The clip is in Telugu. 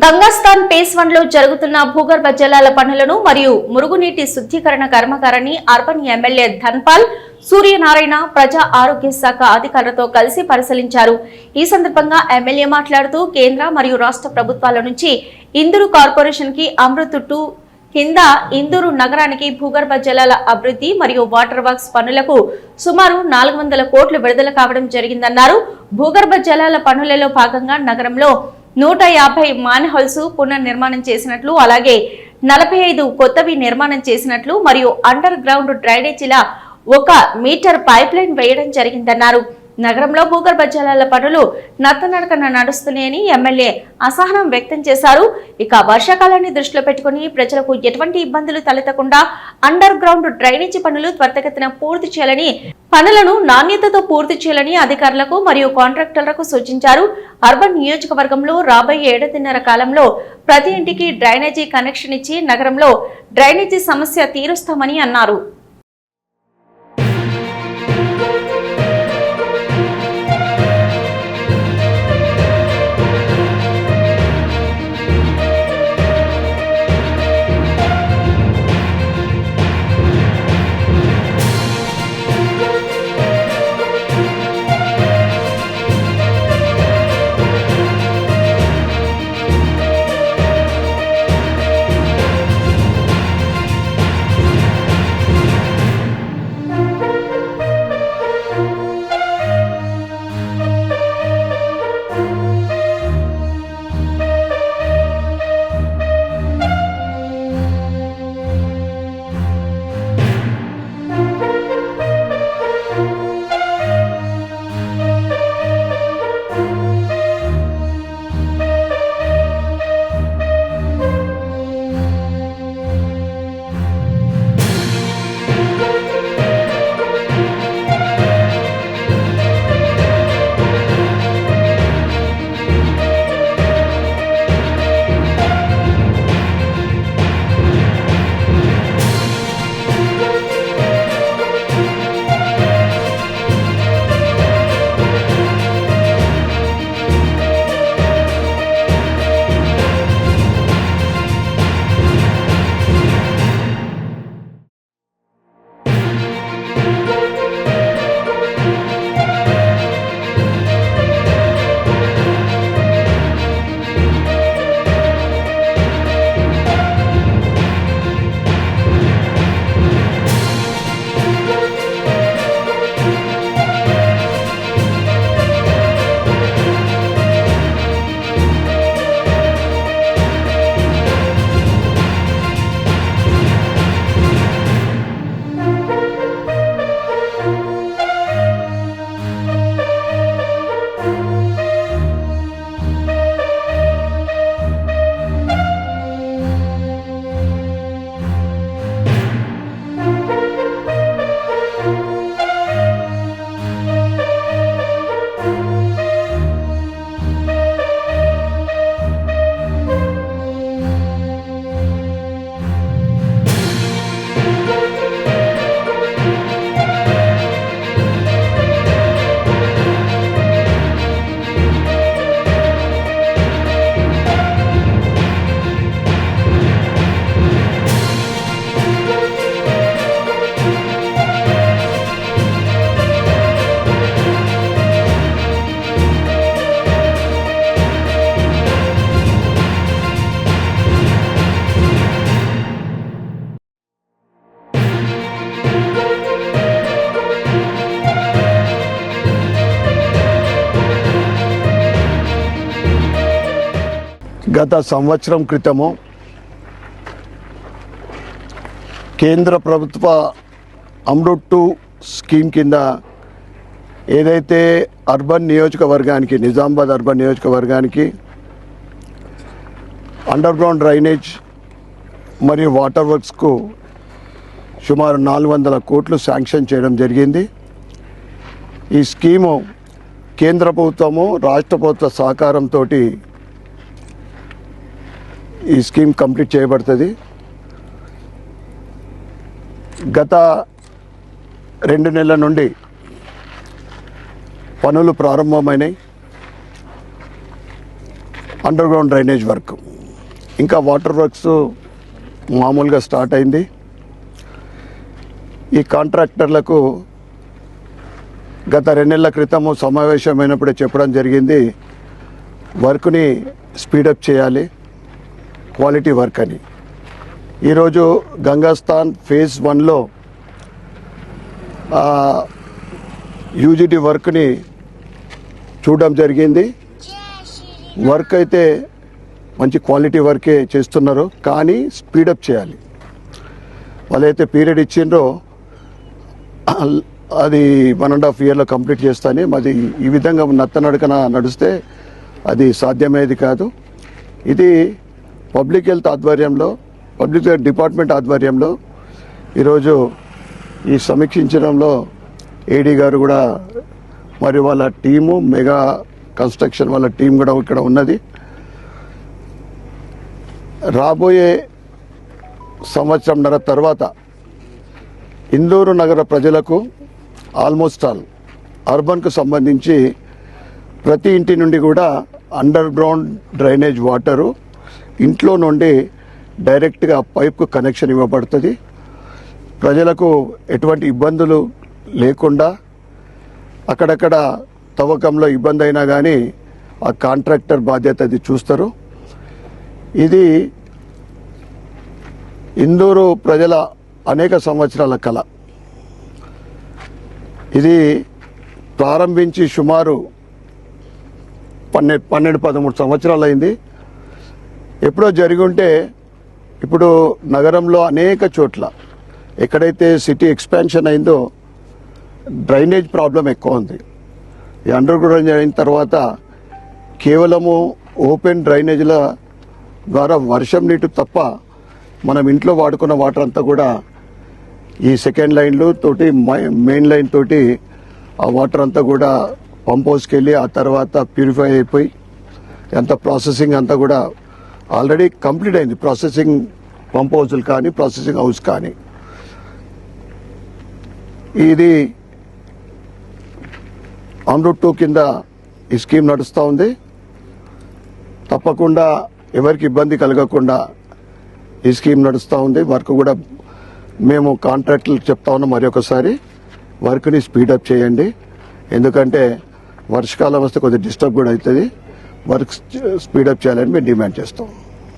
గంగాస్థాన్ ఫేజ్ 1 లో జరుగుతున్న భూగర్భ జలాల పనులను మరియు మురుగునీటి శుద్ధీకరణ కర్మాగారాన్ని అర్బన్ ఎమ్మెల్యే ధన్పాల్ సూర్యనారాయణ ప్రజా ఆరోగ్య శాఖ అధికారులతో కలిసి పరిశీలించారు. ఈ సందర్భంగా ఎమ్మెల్యే మాట్లాడుతూ కేంద్ర మరియు రాష్ట్ర ప్రభుత్వాల నుంచి ఇందూరు కార్పొరేషన్ కి అమృత్ 2 కింద ఇందూరు నగరానికి భూగర్భ జలాల అభివృద్ధి మరియు వాటర్ వర్క్స్ పనులకు సుమారు 400 కోట్లు విడుదల కావడం జరిగిందన్నారు. భూగర్భ జలాల పనులలో భాగంగా నగరంలో 150 మాన్హోల్స్ పునర్నిర్మాణం చేసినట్లు, అలాగే 45 కొత్తవి నిర్మాణం చేసినట్లు మరియు అండర్ గ్రౌండ్ డ్రైనేజీల 1 మీటర్ పైప్ లైన్ వేయడం జరిగిందన్నారు. నగరంలో భూగర్భ జలాల పనులు నత్తనడకన నడుస్తున్నాయని ఎమ్మెల్యే అసహనం వ్యక్తం చేశారు. ఇక వర్షాకాలాన్ని దృష్టిలో పెట్టుకుని ప్రజలకు ఎటువంటి ఇబ్బందులు తలెత్తకుండా అండర్ గ్రౌండ్ డ్రైనేజీ పనులు త్వరితగతిన పూర్తి చేయాలని, పనులను నాణ్యతతో పూర్తి చేయాలని అధికారులకు మరియు కాంట్రాక్టర్లకు సూచించారు. అర్బన్ నియోజకవర్గంలో రాబోయే 7.5 కాలంలో ప్రతి ఇంటికి డ్రైనేజీ కనెక్షన్ ఇచ్చి నగరంలో డ్రైనేజీ సమస్య తీరుస్తామని అన్నారు. గత సంవత్సరం క్రితము కేంద్ర ప్రభుత్వ అమృత్ 2 స్కీమ్ కింద ఏదైతే అర్బన్ నియోజకవర్గానికి, నిజామాబాద్ అర్బన్ నియోజకవర్గానికి అండర్ గ్రౌండ్ డ్రైనేజ్ మరియు వాటర్ వర్క్స్కు సుమారు 400 కోట్లు శాంక్షన్ చేయడం జరిగింది. ఈ స్కీము కేంద్ర ప్రభుత్వము రాష్ట్ర ప్రభుత్వ సహకారంతో ఈ స్కీమ్ కంప్లీట్ చేయబడుతుంది. గత 2 నెలల నుండి పనులు ప్రారంభమైనాయి. అండర్ గ్రౌండ్ డ్రైనేజ్ వర్క్, ఇంకా వాటర్ వర్క్స్ మామూలుగా స్టార్ట్ అయింది. ఈ కాంట్రాక్టర్లకు గత 2 నెలల క్రితము సమావేశమైనప్పుడే చెప్పడం జరిగింది, వర్క్ని స్పీడప్ చేయాలి, క్వాలిటీ వర్క్ అని. ఈరోజు గంగాస్థాన్ ఫేజ్ 1లో యూజిడి వర్క్ని చూడడం జరిగింది. వర్క్ అయితే మంచి క్వాలిటీ వర్కే చేస్తున్నారు, కానీ స్పీడప్ చేయాలి. వాళ్ళైతే పీరియడ్ ఇచ్చిండ్రో అది 1.5 ఇయర్లో కంప్లీట్ చేస్తానే. మరి ఈ విధంగా నత్తనడకన నడిస్తే అది సాధ్యమయ్యేది కాదు. ఇది పబ్లిక్ హెల్త్ ఆధ్వర్యంలో, పబ్లిక్ హెల్త్ డిపార్ట్మెంట్ ఆధ్వర్యంలో ఈరోజు ఈ సమీక్షించడంలో ఏడీ గారు కూడా మరి వాళ్ళ టీము, మెగా కన్స్ట్రక్షన్ వాళ్ళ టీం కూడా ఇక్కడ ఉన్నది. రాబోయే సంవత్సరంన్నర తర్వాత ఇందూరు నగర ప్రజలకు ఆల్మోస్ట్ ఆల్ అర్బన్కు సంబంధించి ప్రతి ఇంటి నుండి కూడా అండర్ గ్రౌండ్ డ్రైనేజ్ వాటరు ఇంట్లో నుండి డైరెక్ట్గా పైప్కు కనెక్షన్ ఇవ్వబడుతుంది. ప్రజలకు ఎటువంటి ఇబ్బందులు లేకుండా, అక్కడక్కడ తవ్వకంలో ఇబ్బంది అయినా కానీ ఆ కాంట్రాక్టర్ బాధ్యత అది చూస్తారు. ఇది ఇందూరు ప్రజల అనేక సంవత్సరాల కళ. ఇది ప్రారంభించి సుమారు 12-13 సంవత్సరాలు అయింది. ఎప్పుడో జరిగి ఉంటే ఇప్పుడు నగరంలో అనేక చోట్ల ఎక్కడైతే సిటీ ఎక్స్పాన్షన్ అయిందో డ్రైనేజ్ ప్రాబ్లం ఎక్కువ ఉంది. ఈ అండర్ గ్రౌండ్ అయిన తర్వాత కేవలము ఓపెన్ డ్రైనేజ్ల ద్వారా వర్షం నీటి తప్ప మనం ఇంట్లో వాడుకున్న వాటర్ అంతా కూడా ఈ సెకండ్ లైన్లు తోటి మెయిన్ లైన్ తోటి ఆ వాటర్ అంతా కూడా పంప్ హౌస్కి వెళ్ళి ఆ తర్వాత ప్యూరిఫై అయిపోయి ఎంత ప్రాసెసింగ్ అంతా కూడా ఆల్రెడీ కంప్లీట్ అయింది. ప్రాసెసింగ్ పంప్ హౌస్లు కానీ ప్రాసెసింగ్ హౌస్ కానీ. ఇది అమృత్ 2 కింద ఈ స్కీమ్ నడుస్తూ ఉంది. తప్పకుండా ఎవరికి ఇబ్బంది కలగకుండా ఈ స్కీమ్ నడుస్తూ ఉంది. వర్క్ కూడా మేము కాంట్రాక్టులకు చెప్తా ఉన్నాం, మరి ఒకసారి వర్క్ని స్పీడప్ చేయండి. ఎందుకంటే వర్షాకాలం వస్తే కొద్దిగా డిస్టర్బ్ కూడా అవుతుంది. వర్క్ స్పీడప్ చేయాలని మేము డిమాండ్ చేస్తాం.